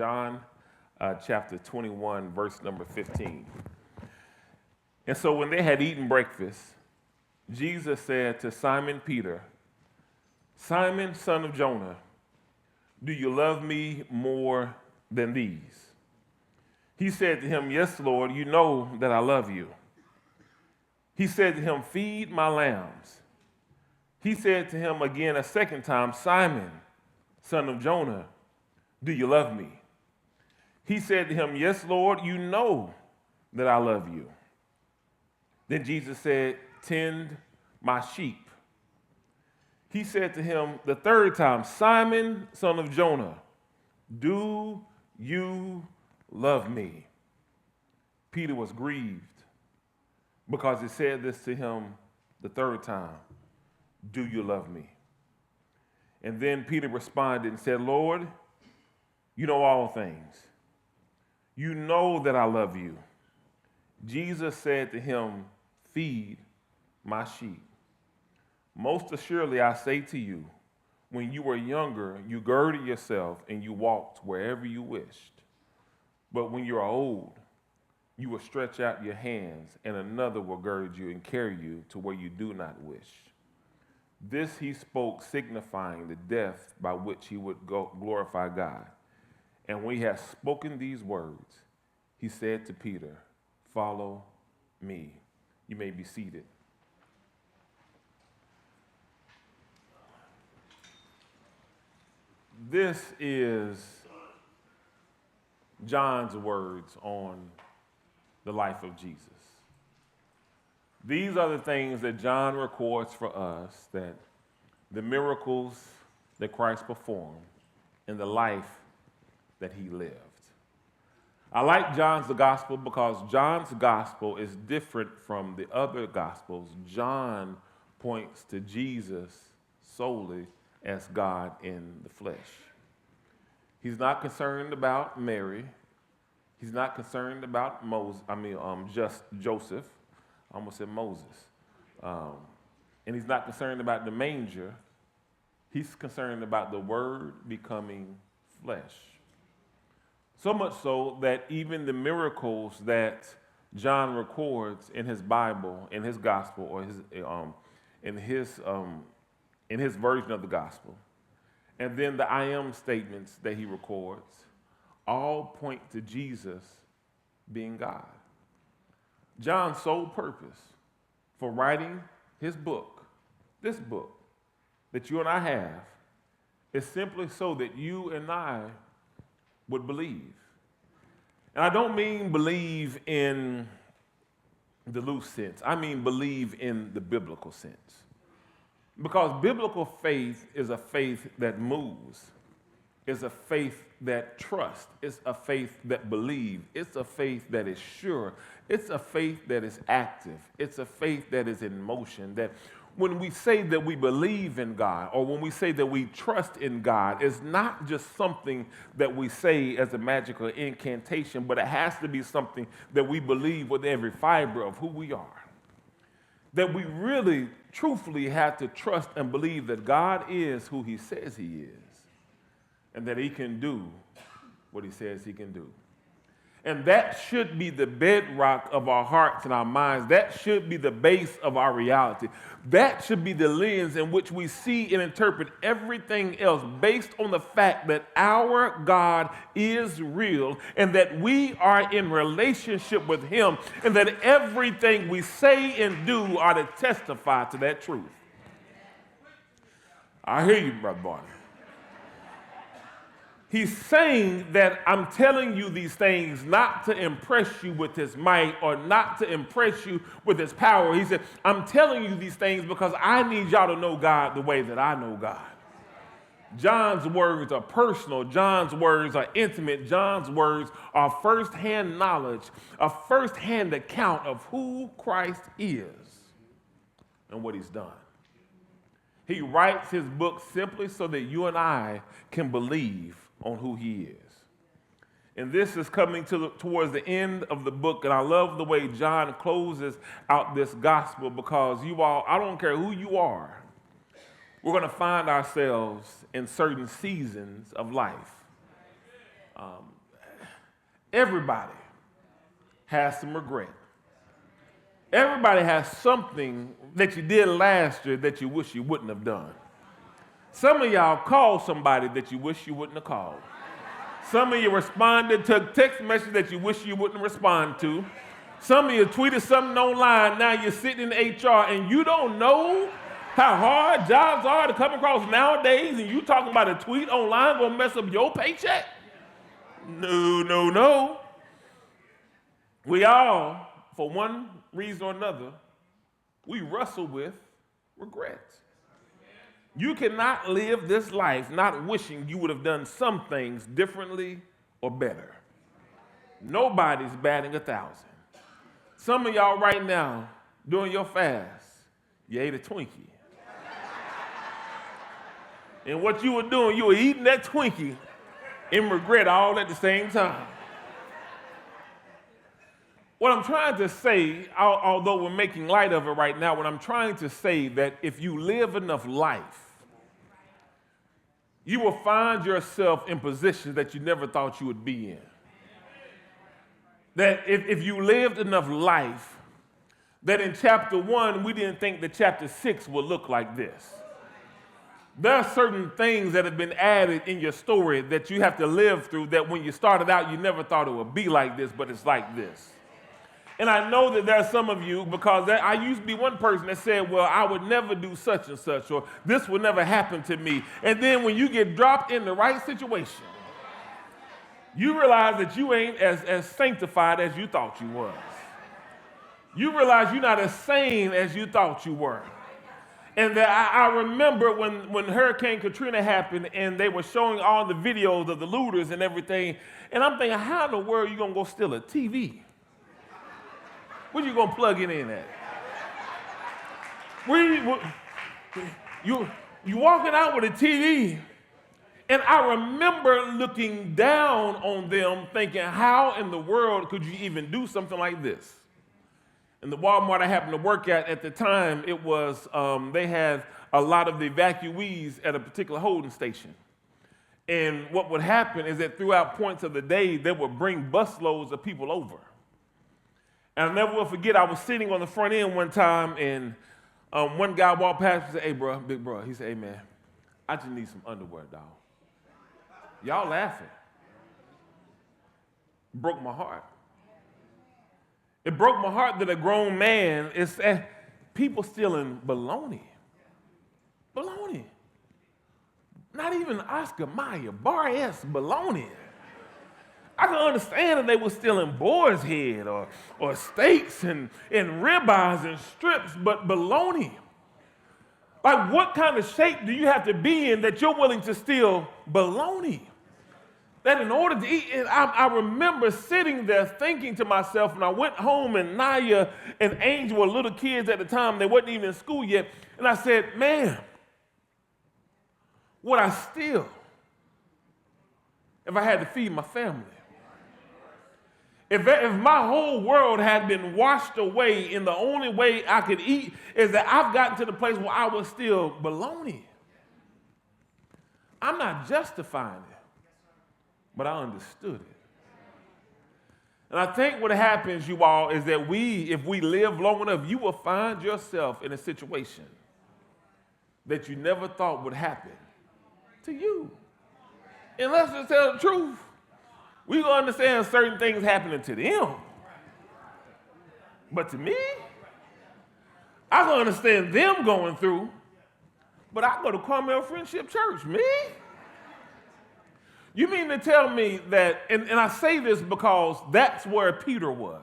John chapter 21, verse number 15. And so when they had eaten breakfast, Jesus said to Simon Peter, "Simon, son of Jonah, do you love me more than these?" He said to him, "Yes, Lord, you know that I love you." He said to him, "Feed my lambs." He said to him again a second time, "Simon, son of Jonah, do you love me?" He said to him, "Yes, Lord, you know that I love you." Then Jesus said, "Tend my sheep." He said to him the third time, "Simon, son of Jonah, do you love me?" Peter was grieved because he said this to him the third time, "Do you love me?" And then Peter responded and said, "Lord, you know all things. You know that I love you." Jesus said to him, "Feed my sheep. Most assuredly I say to you, when you were younger, you girded yourself and you walked wherever you wished. But when you are old, you will stretch out your hands and another will gird you and carry you to where you do not wish." This he spoke, signifying the death by which he would glorify God. And when he had spoken these words, he said to Peter, "Follow me." You may be seated. This is John's words on the life of Jesus. These are the things that John records for us, that the miracles that Christ performed and the life that he lived. I like John's gospel because John's gospel is different from the other gospels. John points to Jesus solely as God in the flesh. He's not concerned about Mary. He's not concerned about Joseph. I almost said Moses. And he's not concerned about the manger. He's concerned about the Word becoming flesh. So much so that even the miracles that John records in his Bible, in his gospel, or in his version of the gospel, and then the I am statements that he records, all point to Jesus being God. John's sole purpose for writing his book, this book that you and I have, is simply so that you and I would believe. And I don't mean believe in the loose sense. I mean believe in the biblical sense. Because biblical faith is a faith that moves. It's a faith that trusts. It's a faith that believes. It's a faith that is sure. It's a faith that is active. It's a faith that is in motion. That when we say that we believe in God, or when we say that we trust in God, it's not just something that we say as a magical incantation, but it has to be something that we believe with every fiber of who we are. That we really, truthfully have to trust and believe that God is who he says he is, and that he can do what he says he can do. And that should be the bedrock of our hearts and our minds. That should be the base of our reality. That should be the lens in which we see and interpret everything else, based on the fact that our God is real and that we are in relationship with him, and that everything we say and do are to testify to that truth. I hear you, Brother Barney. He's saying that I'm telling you these things not to impress you with his might or not to impress you with his power. He said, I'm telling you these things because I need y'all to know God the way that I know God. John's words are personal. John's words are intimate. John's words are firsthand knowledge, a firsthand account of who Christ is and what he's done. He writes his book simply so that you and I can believe on who he is. And this is coming towards the end of the book, and I love the way John closes out this gospel, because you all, I don't care who you are, we're going to find ourselves in certain seasons of life. Everybody has some regret. Everybody has something that you did last year that you wish you wouldn't have done. Some of y'all called somebody that you wish you wouldn't have called. Some of you responded to a text message that you wish you wouldn't respond to. Some of you tweeted something online, now you're sitting in HR and you don't know how hard jobs are to come across nowadays, and you talking about a tweet online gonna mess up your paycheck? No. We all, for one reason or another, we wrestle with regrets. You cannot live this life not wishing you would have done some things differently or better. Nobody's batting 1,000. Some of y'all right now, during your fast, you ate a Twinkie. And what you were doing, you were eating that Twinkie in regret all at the same time. What I'm trying to say, although we're making light of it right now, what I'm trying to say that if you live enough life, you will find yourself in positions that you never thought you would be in. That if you lived enough life, that in chapter 1, we didn't think that chapter 6 would look like this. There are certain things that have been added in your story that you have to live through that when you started out, you never thought it would be like this, but it's like this. And I know that there are some of you, because I used to be one person that said, well, I would never do such and such, or this would never happen to me. And then when you get dropped in the right situation, you realize that you ain't as sanctified as you thought you was. You realize you're not as sane as you thought you were. And that I remember when Hurricane Katrina happened and they were showing all the videos of the looters and everything, and I'm thinking, how in the world are you going to go steal a TV? Where you going to plug it in at? You walking out with a TV, and I remember looking down on them thinking, how in the world could you even do something like this? In the Walmart I happened to work at the time, it was, they had a lot of the evacuees at a particular holding station. And what would happen is that throughout points of the day, they would bring busloads of people over. And I never will forget, I was sitting on the front end one time, and one guy walked past and said, hey, bro, big bro. He said, hey, man, I just need some underwear, dog. Y'all laughing. Broke my heart. It broke my heart that a grown man is people stealing baloney. Baloney. Not even Oscar Mayer, Bar S baloney. I can understand if they were stealing boar's head or steaks and ribeyes and strips, but baloney. Like, what kind of shape do you have to be in that you're willing to steal baloney? That in order to eat, and I remember sitting there thinking to myself, and I went home, and Naya and Angel were little kids at the time. They weren't even in school yet. And I said, man, would I steal if I had to feed my family? If my whole world had been washed away and the only way I could eat is that I've gotten to the place where I was still baloney. I'm not justifying it, but I understood it. And I think what happens, you all, is that if we live long enough, you will find yourself in a situation that you never thought would happen to you. And let's just tell the truth. We gonna understand certain things happening to them. But to me, I can understand them going through, but I go to Carmel Friendship Church, me? You mean to tell me that, and I say this because that's where Peter was.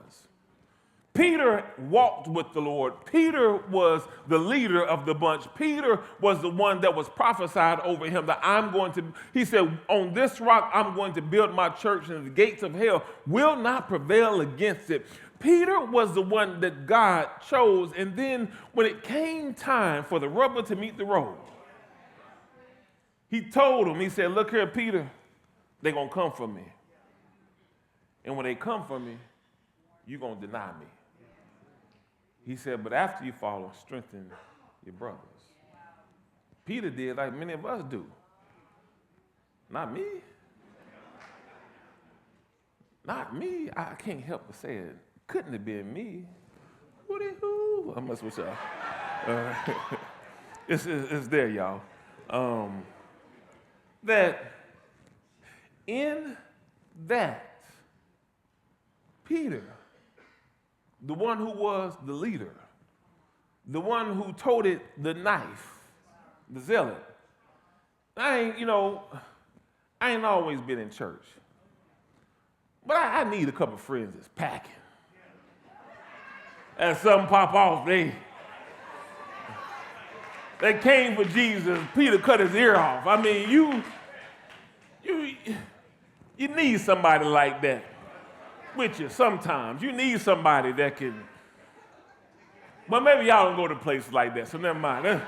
Peter walked with the Lord. Peter was the leader of the bunch. Peter was the one that was prophesied over him that he said, on this rock I'm going to build my church, and the gates of hell will not prevail against it. Peter was the one that God chose, and then when it came time for the rubber to meet the road, he told him, he said, look here, Peter, they're going to come for me. And when they come for me, you're going to deny me. He said, but after you follow, strengthen your brothers. Peter did like many of us do. Not me. Not me. I can't help but say it. Couldn't have been me. Who? I'm messing with y'all. It's there, y'all. That in that, Peter, the one who was the leader, the one who toted the knife, the zealot. I ain't always been in church. But I need a couple friends that's packing. As something pop off, they came for Jesus. Peter cut his ear off. I mean, you need somebody like that with you sometimes. You need somebody that can. But maybe y'all don't go to places like that, so never mind.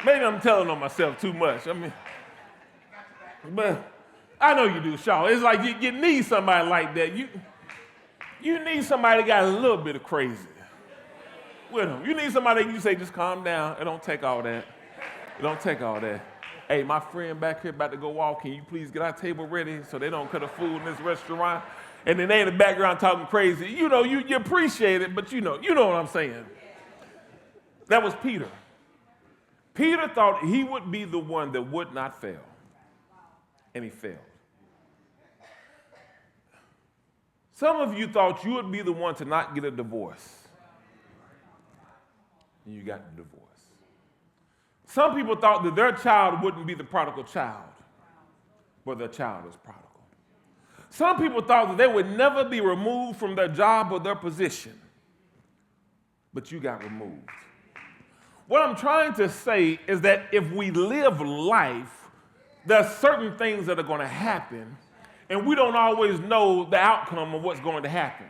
Maybe I'm telling on myself too much. But I know you do, Shaw. It's like you need somebody like that. You need somebody that got a little bit of crazy with them. You need somebody that you say, just calm down. It don't take all that. It don't take all that. Hey, my friend back here about to go off. Can you please get our table ready so they don't cut the food in this restaurant? And then they in the background talking crazy. You appreciate it, but you know what I'm saying. That was Peter. Peter thought he would be the one that would not fail. And he failed. Some of you thought you would be the one to not get a divorce. And you got the divorce. Some people thought that their child wouldn't be the prodigal child, but their child is prodigal. Some people thought that they would never be removed from their job or their position, but you got removed. What I'm trying to say is that if we live life, there's certain things that are going to happen, and we don't always know the outcome of what's going to happen.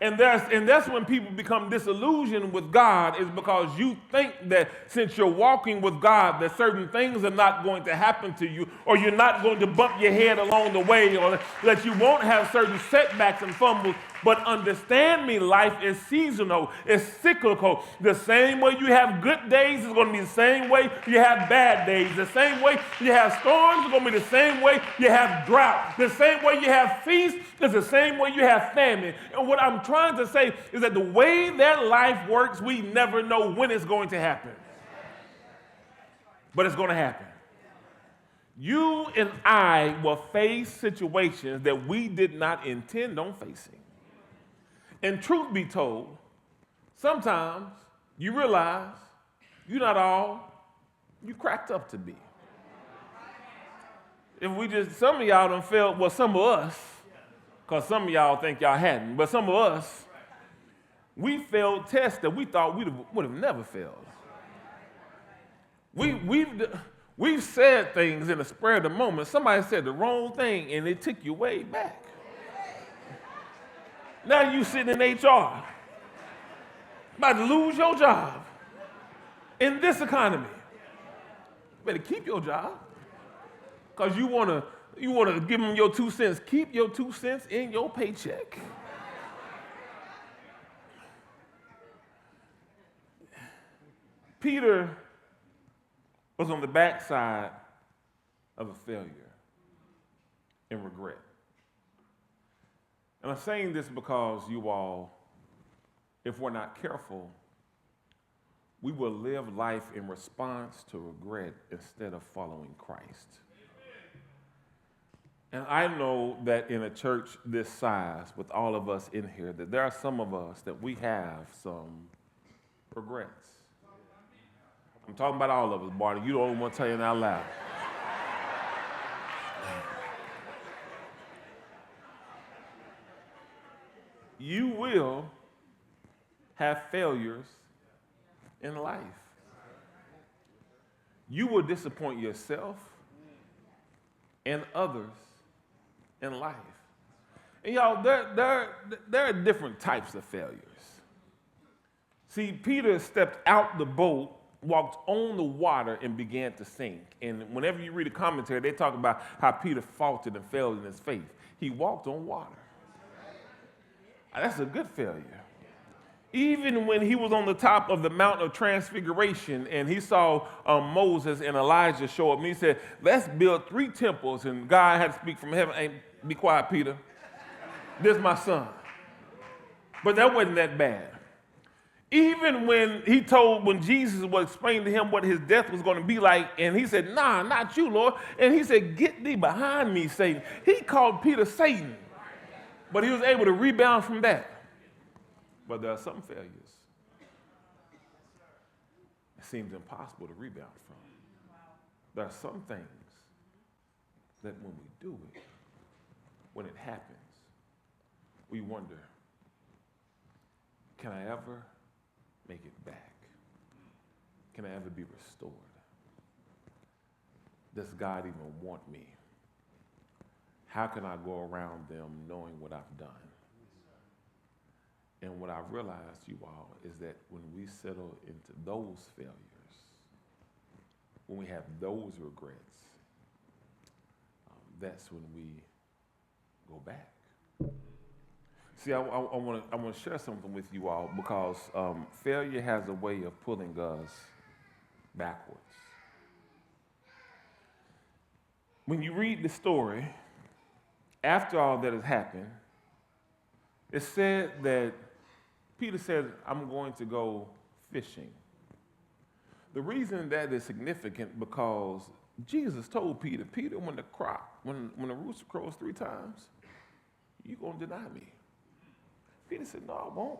And that's when people become disillusioned with God, is because you think that since you're walking with God, that certain things are not going to happen to you, or you're not going to bump your head along the way, or that you won't have certain setbacks and fumbles. But understand me, life is seasonal, it's cyclical. The same way you have good days is going to be the same way you have bad days. The same way you have storms is going to be the same way you have drought. The same way you have feast is the same way you have famine. And what I'm trying to say is that the way that life works, we never know when it's going to happen. But it's going to happen. You and I will face situations that we did not intend on facing. And truth be told, sometimes you realize you're not all you cracked up to be. Some of y'all done failed, well, some of us, because some of y'all think y'all hadn't, but some of us, we failed tests that we thought we would have never failed. We've said things in the spur of the moment. Somebody said the wrong thing, and it took you way back. Now you sitting in HR, about to lose your job in this economy. You better keep your job, because you want to give them your 2 cents. Keep your 2 cents in your paycheck. Peter was on the backside of a failure and regret. And I'm saying this because you all, if we're not careful, we will live life in response to regret instead of following Christ. And I know that in a church this size, with all of us in here, that there are some of us that we have some regrets. I'm talking about all of us, Barney. You don't want to tell you that out loud. You will have failures in life. You will disappoint yourself and others in life. And y'all, there are different types of failures. See, Peter stepped out the boat, walked on the water, and began to sink. And whenever you read a commentary, they talk about how Peter faltered and failed in his faith. He walked on water. That's a good failure. Even when he was on the top of the Mount of Transfiguration and he saw Moses and Elijah show up, and he said, let's build 3 temples. And God had to speak from heaven, hey, be quiet, Peter. This is my son. But that wasn't that bad. Even when Jesus was explaining to him what his death was going to be like, and he said, nah, not you, Lord. And he said, get thee behind me, Satan. He called Peter Satan, but he was able to rebound from that. But there are some failures it seems impossible to rebound from. There are some things that when we do it, when it happens, we wonder, can I ever make it back? Can I ever be restored? Does God even want me? How can I go around them knowing what I've done? And what I've realized, you all, is that when we settle into those failures, when we have those regrets, that's when we go back. See, I want to share something with you all because failure has a way of pulling us backwards. When you read the story, after all that has happened, it said that Peter said, I'm going to go fishing. The reason that is significant because Jesus told Peter, when the rooster crows 3 times, you're going to deny me. Peter said, no, I won't.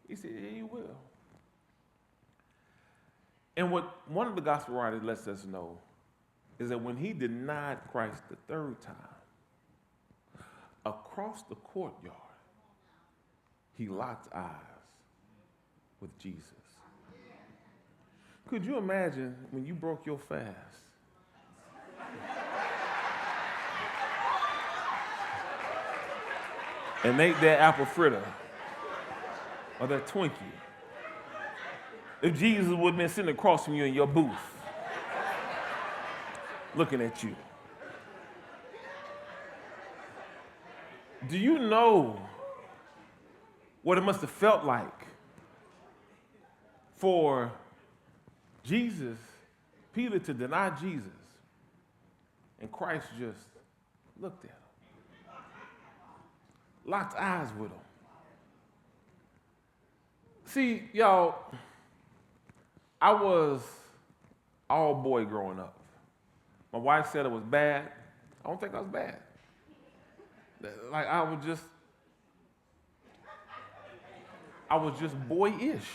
He said, yeah, you will. And what one of the gospel writers lets us know is that when he denied Christ the 3rd time, across the courtyard, he locked eyes with Jesus. Could you imagine when you broke your fast? And ate that apple fritter or that Twinkie? If Jesus would have been sitting across from you in your booth, looking at you. Do you know what it must have felt like for Peter to deny Jesus, and Christ just looked at him, locked eyes with him? See, y'all, I was all boy growing up. My wife said it was bad. I don't think I was bad. Like I was just boyish.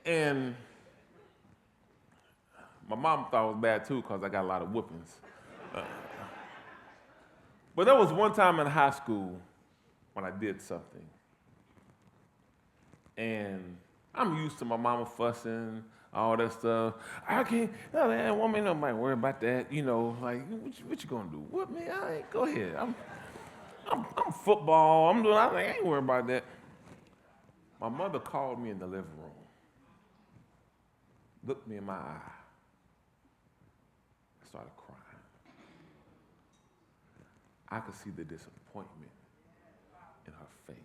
And my mom thought it was bad too because I got a lot of whoopings. But there was one time in high school when I did something. And I'm used to my mama fussing, all that stuff. I can't, no man, woman, nobody worry about that. You know, like, what you gonna do? What, man? I ain't, go ahead. I'm football. I ain't worried about that. My mother called me in the living room, looked me in my eye, I started crying. I could see the disappointment in her face.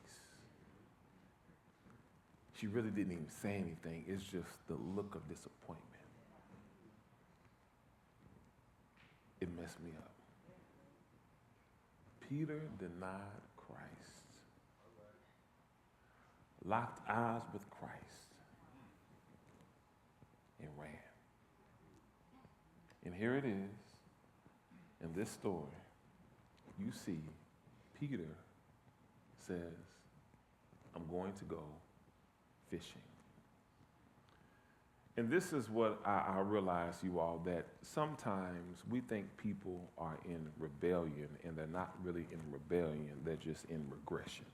She really didn't even say anything. It's just the look of disappointment. It messed me up. Peter denied Christ, locked eyes with Christ, and ran. And here it is, in this story, you see Peter says, I'm going to go fishing. And this is what I realize, you all, that sometimes we think people are in rebellion, and they're not really in rebellion, they're just in regression.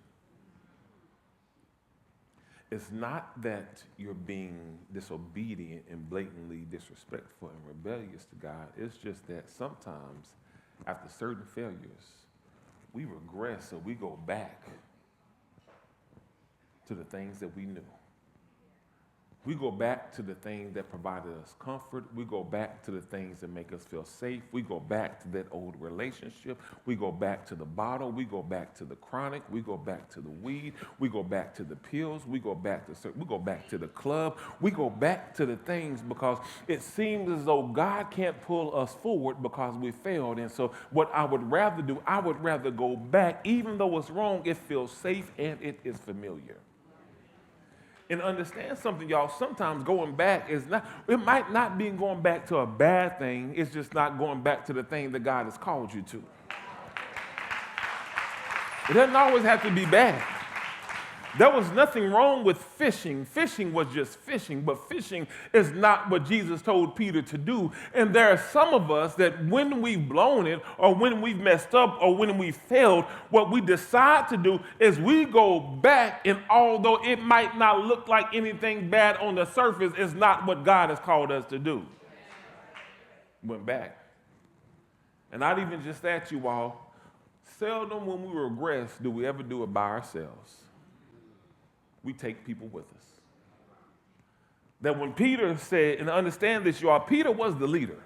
It's not that you're being disobedient and blatantly disrespectful and rebellious to God. It's just that sometimes, after certain failures, we regress and we go back to the things that we knew. We go back to the things that provided us comfort. We go back to the things that make us feel safe. We go back to that old relationship. We go back to the bottle. We go back to the chronic. We go back to the weed. We go back to the pills. We go back to the club. We go back to the things because it seems as though God can't pull us forward because we failed. And so what I would rather do, I would rather go back, even though it's wrong, it feels safe and it is familiar. And understand something, y'all, sometimes going back it might not be going back to a bad thing, it's just not going back to the thing that God has called you to. It doesn't always have to be bad. There was nothing wrong with fishing. Fishing was just fishing, but fishing is not what Jesus told Peter to do. And there are some of us that when we've blown it or when we've messed up or when we failed, what we decide to do is we go back, and although it might not look like anything bad on the surface, it's not what God has called us to do. Went back. And not even just that, you all. Seldom when we regress do we ever do it by ourselves. We take people with us. That when Peter said, and understand this, y'all, Peter was the leader.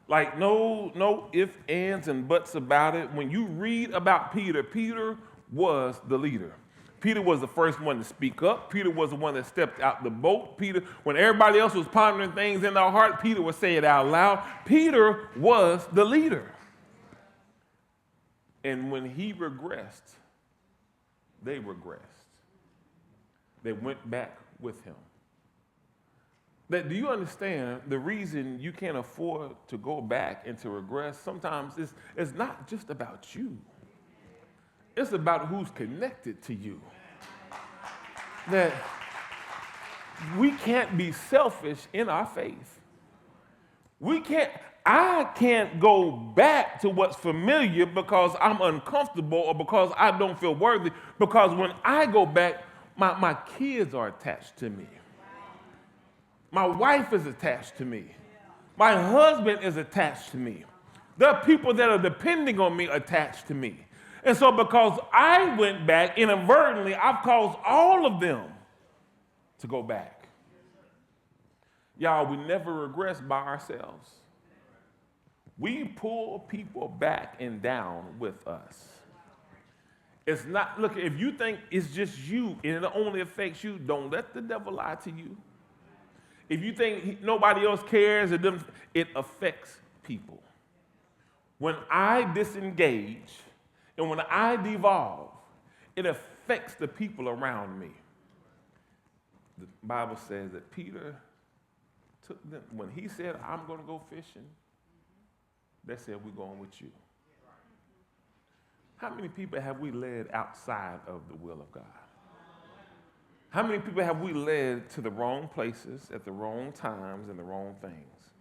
Like no ifs, ands, and buts about it. When you read about Peter, Peter was the leader. Peter was the first one to speak up. Peter was the one that stepped out the boat. Peter, when everybody else was pondering things in their heart, Peter would say it out loud. Peter was the leader. And when he regressed, they regressed. They went back with him. Do you understand the reason you can't afford to go back and to regress? Sometimes it's not just about you. It's about who's connected to you. That we can't be selfish in our faith. I can't go back to what's familiar because I'm uncomfortable or because I don't feel worthy. Because when I go back, my kids are attached to me. My wife is attached to me. My husband is attached to me. There are people that are depending on me attached to me. And so because I went back, inadvertently, I've caused all of them to go back. Y'all, we never regress by ourselves. We pull people back and down with us. It's not, look, if you think it's just you and it only affects you, don't let the devil lie to you. If you think nobody else cares, it affects people. When I disengage and when I devolve, it affects the people around me. The Bible says that Peter took them, when he said, I'm going to go fishing, they said, we're going with you. How many people have we led outside of the will of God? How many people have we led to the wrong places at the wrong times and the wrong things?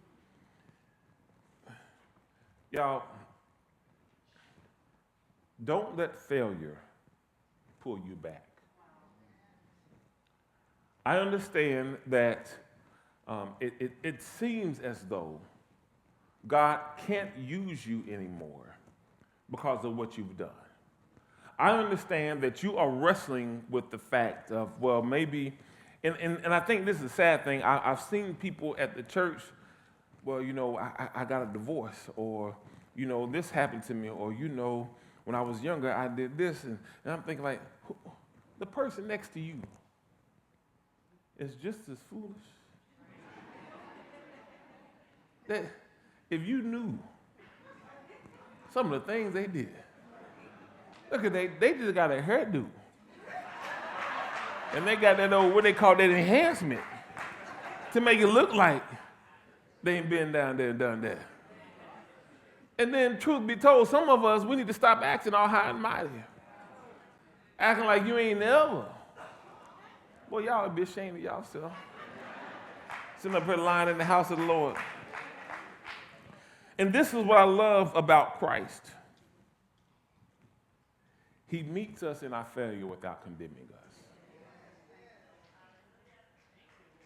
Y'all, don't let failure pull you back. I understand that it seems as though God can't use you anymore because of what you've done. I understand that you are wrestling with the fact of, well, maybe, and I think this is a sad thing. I've seen people at the church, well, I got a divorce, or, this happened to me, or, when I was younger, I did this, and I'm thinking like, the person next to you is just as foolish. That if you knew some of the things they did. Look at they just got a hairdo. And they got that old, what they call that enhancement to make it look like they ain't been down there and done that. And then truth be told, some of us, we need to stop acting all high and mighty. Acting like you ain't never. Well, y'all would be ashamed of y'allself. Sitting up here lying in the house of the Lord. And this is what I love about Christ. He meets us in our failure without condemning us.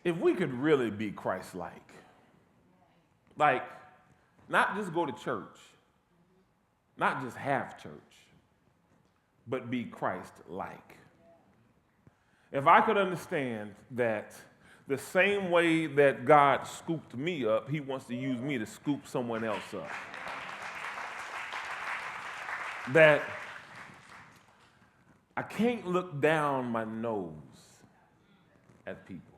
If we could really be Christ-like, like not just go to church, not just have church, but be Christ-like. If I could understand that the same way that God scooped me up, he wants to use me to scoop someone else up. That I can't look down my nose at people.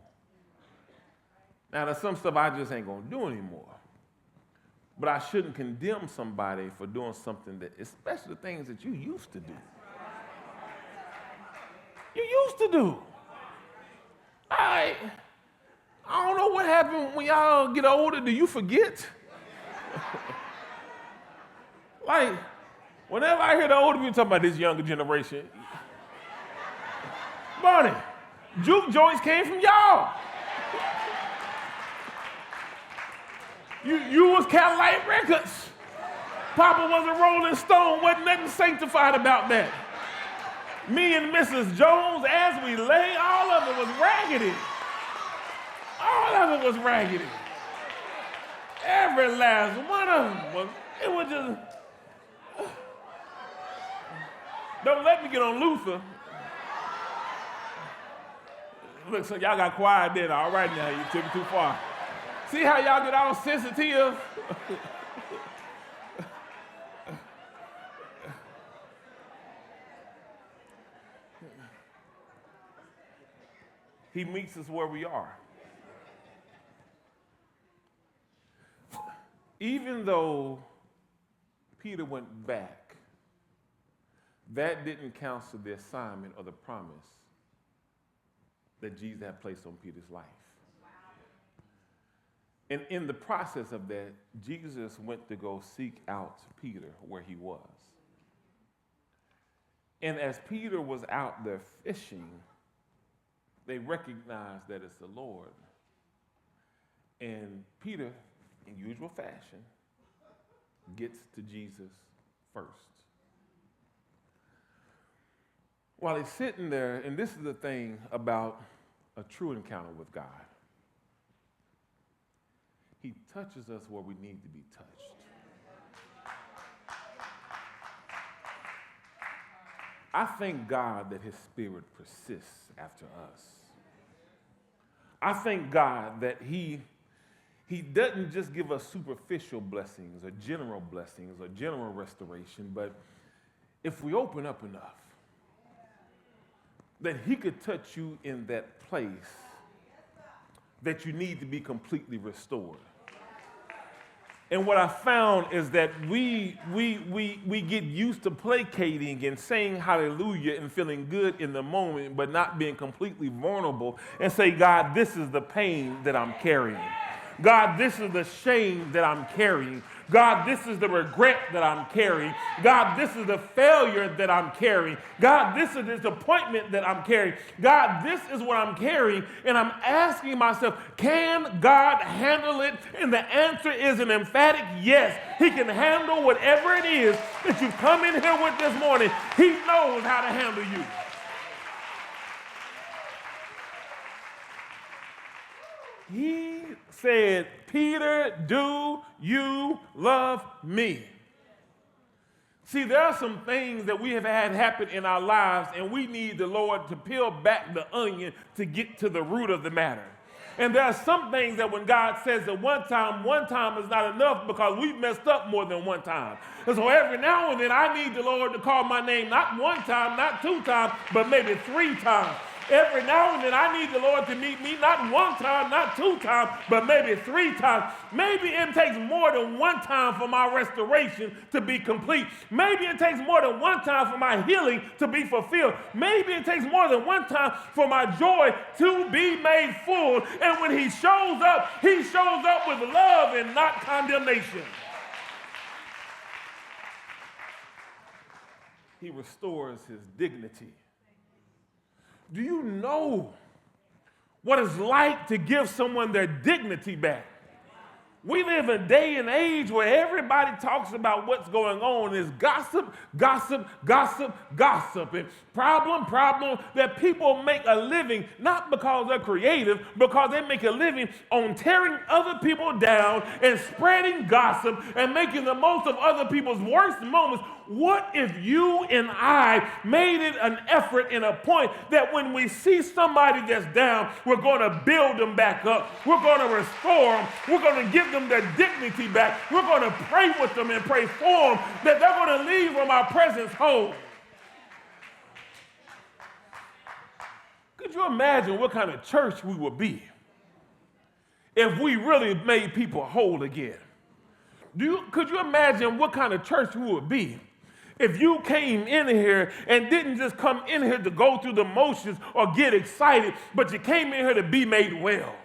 Now, there's some stuff I just ain't going to do anymore. But I shouldn't condemn somebody for doing something that, especially things that you used to do. You used to do. I don't know what happened when y'all get older. Do you forget? Like, whenever I hear the older people talking about this younger generation, Bonnie, juke joints came from y'all. You was Cadillac Records. Papa was a Rolling Stone. Wasn't nothing sanctified about that. Me and Mrs. Jones, as we lay, all of it was raggedy. All of it was raggedy. Every last one of them was, it was just, don't let me get on Luther. Look, so y'all got quiet then. All right now, you took it too far. See how y'all get all sensitive? He meets us where we are. Even though Peter went back, that didn't cancel the assignment or the promise that Jesus had placed on Peter's life. And in the process of that, Jesus went to go seek out Peter where he was. And as Peter was out there fishing, they recognized that it's the Lord. And Peter, in usual fashion, gets to Jesus first. While he's sitting there, and this is the thing about a true encounter with God, he touches us where we need to be touched. I thank God that his spirit persists after us. I thank God that he doesn't just give us superficial blessings or general restoration, but if we open up enough, that he could touch you in that place that you need to be completely restored. And what I found is that we get used to placating and saying hallelujah and feeling good in the moment, but not being completely vulnerable and say, God, this is the pain that I'm carrying. God, this is the shame that I'm carrying. God, this is the regret that I'm carrying. God, this is the failure that I'm carrying. God, this is the disappointment that I'm carrying. God, this is what I'm carrying. And I'm asking myself, can God handle it? And the answer is an emphatic yes. He can handle whatever it is that you come in here with this morning. He knows how to handle you. He said, Peter, do you love me? See, there are some things that we have had happen in our lives, and we need the Lord to peel back the onion to get to the root of the matter. And there are some things that when God says that one time is not enough because we've messed up more than one time. And so every now and then I need the Lord to call my name, not one time, not two times, but maybe three times. Every now and then I need the Lord to meet me, not one time, not two times, but maybe three times. Maybe it takes more than one time for my restoration to be complete. Maybe it takes more than one time for my healing to be fulfilled. Maybe it takes more than one time for my joy to be made full. And when he shows up with love and not condemnation. He restores his dignity. Do you know what it's like to give someone their dignity back? We live in a day and age where everybody talks about what's going on. It's gossip, gossip, gossip, gossip. And problem, that people make a living, not because they're creative, because they make a living on tearing other people down and spreading gossip and making the most of other people's worst moments. What if you and I made it an effort and a point that when we see somebody that's down, we're going to build them back up. We're going to restore them. We're going to give them their dignity back. We're going to pray with them and pray for them that they're going to leave from our presence whole. Could you imagine what kind of church we would be if we really made people whole again? Could you imagine what kind of church we would be if you came in here and didn't just come in here to go through the motions or get excited, but you came in here to be made well,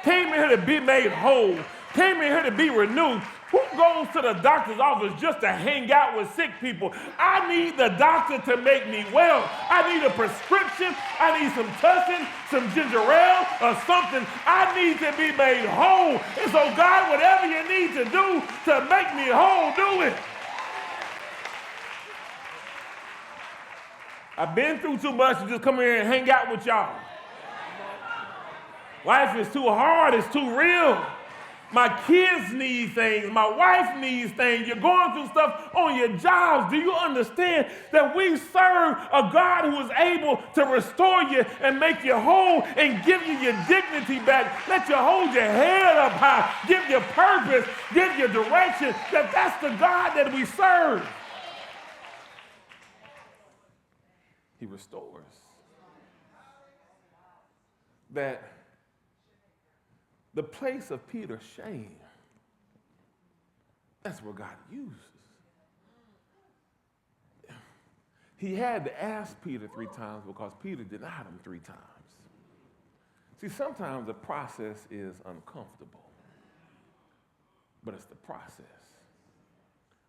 came in here to be made whole, came in here to be renewed? Who goes to the doctor's office just to hang out with sick people? I need the doctor to make me well. I need a prescription. I need some tussin, some ginger ale, or something. I need to be made whole. And so, God, whatever you need to do to make me whole, do it. I've been through too much to just come here and hang out with y'all. Life is too hard. It's too real. My kids need things. My wife needs things. You're going through stuff on your jobs. Do you understand that we serve a God who is able to restore you and make you whole and give you your dignity back? Let you hold your head up high. Give you purpose. Give you direction. That's the God that we serve. He restores. That the place of Peter's shame, that's where God uses. He had to ask Peter 3 times because Peter denied him 3 times. See, sometimes the process is uncomfortable, but it's the process.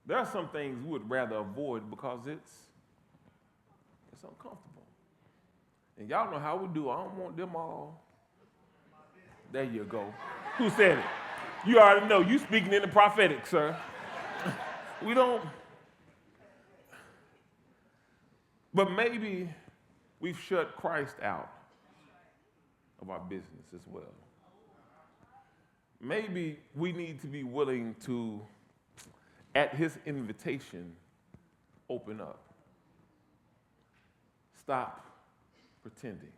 There are some things we would rather avoid because it's uncomfortable. And y'all know how we do. I don't want them all. There you go. Who said it? You already know. You speaking in the prophetic, sir. We don't. But maybe we've shut Christ out of our business as well. Maybe we need to be willing to, at his invitation, open up. Stop pretending.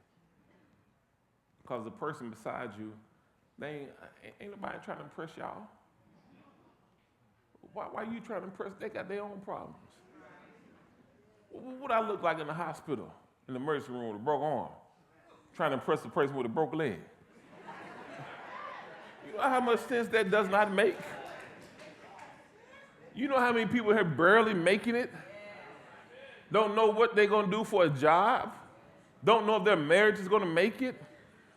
Because the person beside you, ain't nobody trying to impress y'all. Why are you trying to impress? They got their own problems. What would I look like in the hospital, in the emergency room with a broke arm, trying to impress the person with a broke leg? You know how much sense that does not make? You know how many people here barely making it? Don't know what they're going to do for a job? Don't know if their marriage is going to make it?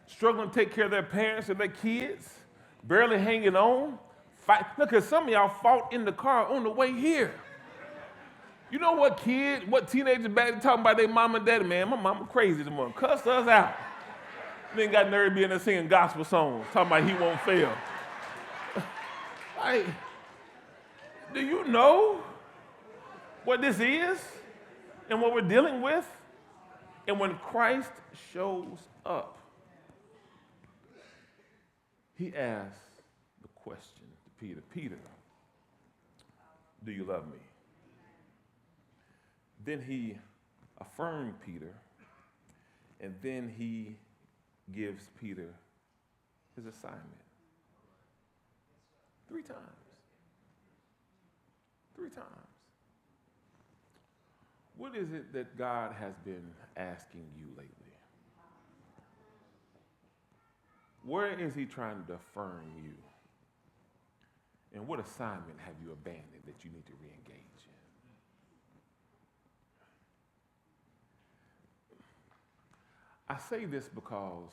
Struggling to take care of their parents and their kids? Barely hanging on? Fight. Look, at some of y'all fought in the car on the way here. You know what teenagers back talking about their mom and daddy? Man, my mama crazy this morning. Cussed us out. Then got nerve being there singing gospel songs, talking about he won't fail. Like, do you know what this is and what we're dealing with? And when Christ shows up, he asks the question to Peter, Peter, do you love me? Then he affirmed Peter, and then he gives Peter his assignment. 3 times. 3 times. What is it that God has been asking you lately? Where is he trying to affirm you? And what assignment have you abandoned that you need to re-engage in? I say this because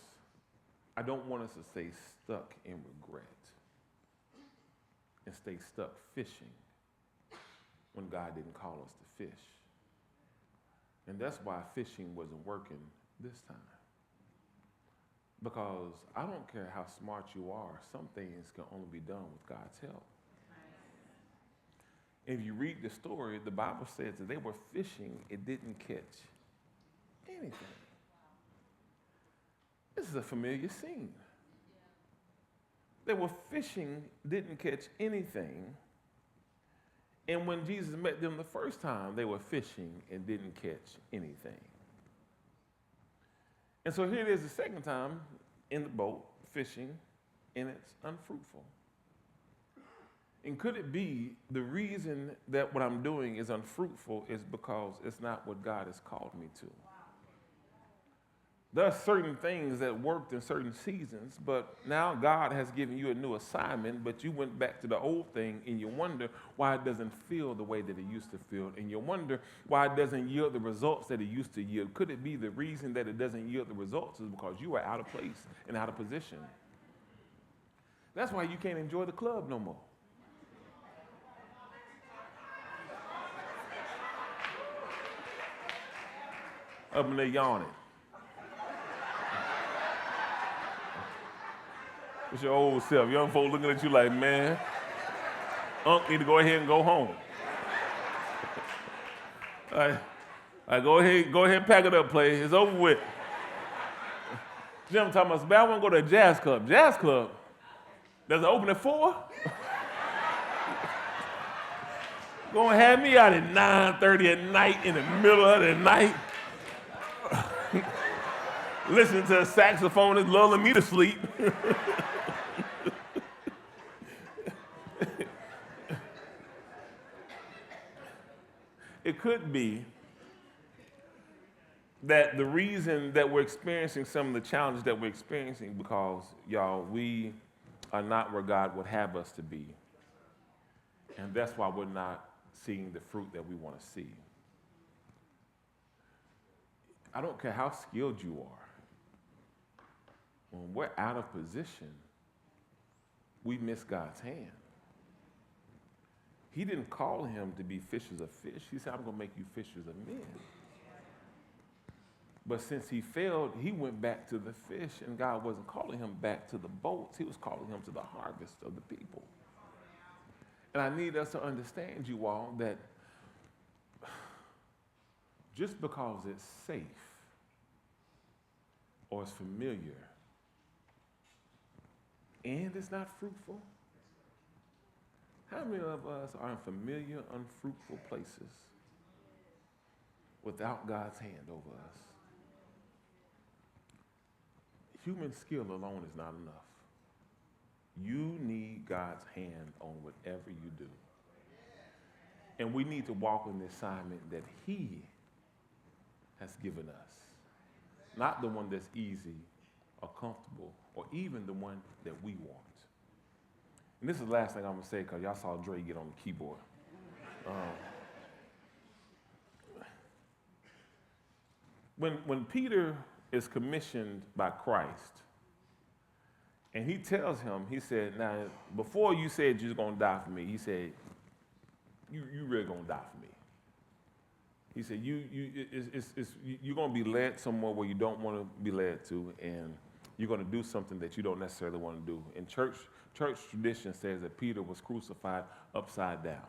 I don't want us to stay stuck in regret and stay stuck fishing when God didn't call us to fish. And that's why fishing wasn't working this time. Because I don't care how smart you are, some things can only be done with God's help. If you read the story, the Bible says that they were fishing, it didn't catch anything. This is a familiar scene. They were fishing, didn't catch anything. And when Jesus met them the first time, they were fishing and didn't catch anything. And so here it is the second time in the boat, fishing, and it's unfruitful. And could it be the reason that what I'm doing is unfruitful is because it's not what God has called me to? There are certain things that worked in certain seasons, but now God has given you a new assignment, but you went back to the old thing, and you wonder why it doesn't feel the way that it used to feel, and you wonder why it doesn't yield the results that it used to yield. Could it be the reason that it doesn't yield the results is because you are out of place and out of position? That's why you can't enjoy the club no more. Up in there yawning. It's your old self. Young folks looking at you like, man, Unc need to go ahead and go home. All right, go ahead and pack it up, play. It's over with. Jim talking about, I want to go to a jazz club. Jazz club? Does it open at 4? Gonna have me out at 9:30 at night in the middle of the night. Listening to a saxophonist lulling me to sleep. It could be that the reason that we're experiencing some of the challenges that we're experiencing because, y'all, we are not where God would have us to be. And that's why we're not seeing the fruit that we want to see. I don't care how skilled you are. When we're out of position, we miss God's hand. He didn't call him to be fishers of fish. He said, I'm going to make you fishers of men. But since he failed, he went back to the fish, and God wasn't calling him back to the boats. He was calling him to the harvest of the people. And I need us to understand, you all, that just because it's safe or it's familiar and it's not fruitful, how many of us are in familiar, unfruitful places without God's hand over us? Human skill alone is not enough. You need God's hand on whatever you do. And we need to walk in the assignment that he has given us. Not the one that's easy or comfortable or even the one that we want. And this is the last thing I'm going to say because y'all saw Dre get on the keyboard. When Peter is commissioned by Christ, and he tells him, he said, now, before you said you're going to die for me, he said, you really going to die for me. He said, you're going to be led somewhere where you don't want to be led to, and you're going to do something that you don't necessarily want to do. And church tradition says that Peter was crucified upside down.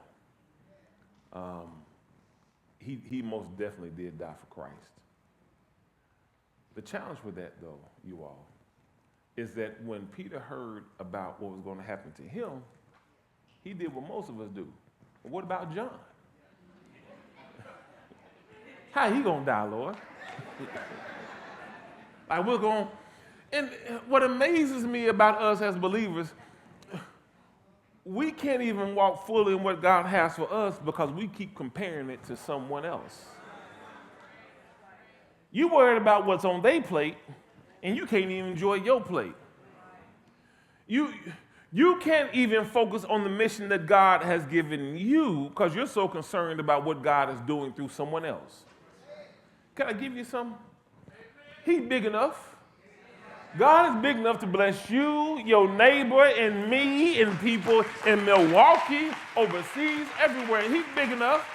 He most definitely did die for Christ. The challenge with that, though, you all, is that when Peter heard about what was going to happen to him, he did what most of us do. Well, what about John? How he gonna die, Lord? Like we're going, and what amazes me about us as believers, we can't even walk fully in what God has for us because we keep comparing it to someone else. You worried about what's on their plate, and you can't even enjoy your plate. You can't even focus on the mission that God has given you because you're so concerned about what God is doing through someone else. Can I give you some? He's big enough. God is big enough to bless you, your neighbor, and me, and people in Milwaukee, overseas, everywhere. He's big enough.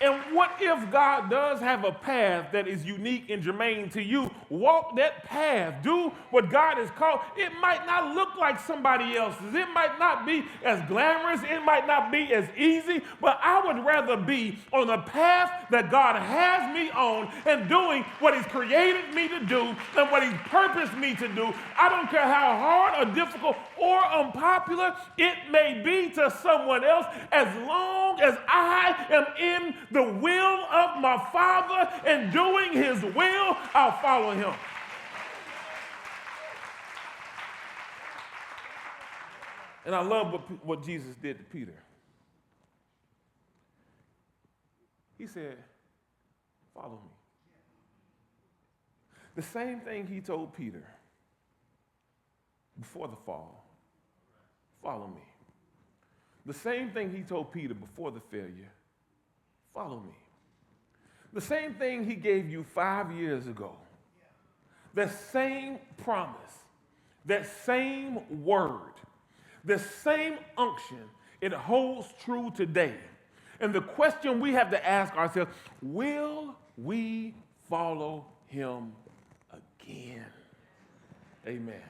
And what if God does have a path that is unique and germane to you? Walk that path. Do what God has called. It might not look like somebody else's. It might not be as glamorous. It might not be as easy. But I would rather be on the path that God has me on and doing what He's created me to do and what He's purposed me to do. I don't care how hard or difficult or unpopular it may be to someone else, as long as I am in the will of my Father and doing His will, I'll follow Him. And I love what Jesus did to Peter. He said, follow me. The same thing He told Peter before the fall. Follow me. The same thing He told Peter before the failure. Follow me. The same thing He gave you 5 years ago. That same promise, that same word, the same unction, it holds true today. And the question we have to ask ourselves, will we follow Him again? Amen.